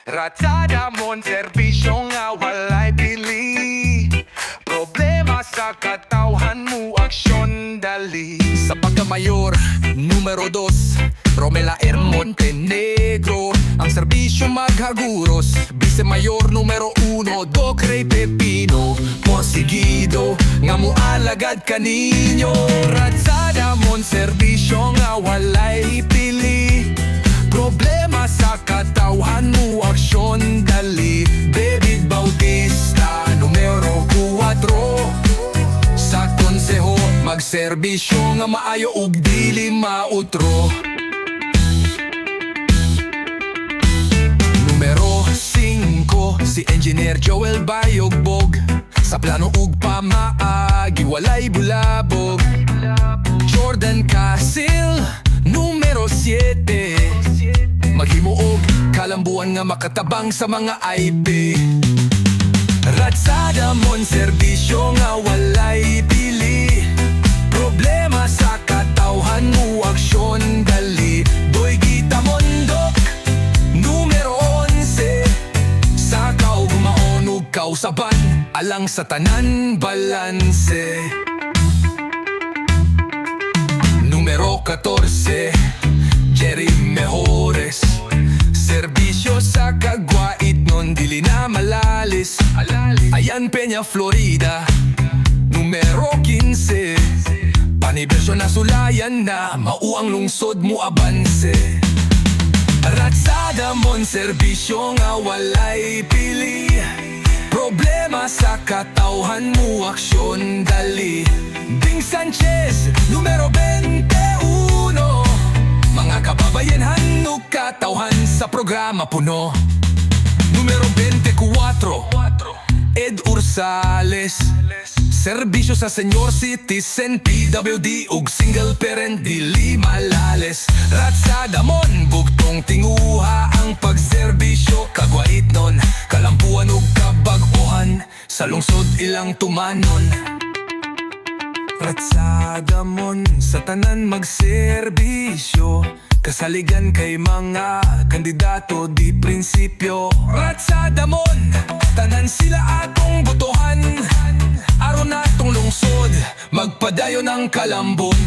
Ratsada mon serbisyo nga walay pili. Problema sa katawhan mo, aksyon dali. Sa pagkamayor, numero 2, Romela R. Montenegro. Ang serbisyo maghaguros, Vice Mayor numero 1, Doc Ray Pepino. Monsigido, nga mo alagad kaninyo. Ratsada mon serbisyo nga walay pili. Problema sa katawhan mo, aksyon dali. David Bautista, numero 4. Sa konseho, magserbisyo nga maayo ug dili mautro. Numero 5, si Engineer Joel Bayogbog. Sa plano ug pamaagi, walay bulabog. Jordan Casil, numero 7. Maghimo og kalambuan nga makatabang sa mga IP. Ratsada mon serbisyo nga walay pili. Problema sa katawhan mo, aksyon dali. Doy Gita Mondok, numero 11. Sa kaug maonog kausaban, alang sa tanan balanse. Numero 14, Jerry Mejores. Serbisyo sa kagwait non dili na malalis. Ayan Peña, Florida, numero 15. Panibersyo na sulayan na, mauang lungsod mo abanse. Ratsada mon serbisyo nga walay pili. Problema sa katawhan mo, aksyon dali. Ding Sanchez, numero 21. Mga kababayan hanug katawhan sa programa puno. Numero 24, Ed Ursales. Serbisyo sa senior citizen, PWD ug single parent dili malales. Ratsada mon bugtong tinguha ang pagserbisyo. Kagwait non, kalampuan ug kabag-ohan sa lungsod ilang tumanon. Ratsada mon sa tanan magserbisyo. Kasaligan kay mga kandidato di prinsipyo. Ratsada mon, tanan sila atong botohan. Aron natong lungsod, magpadayon ang kalambon.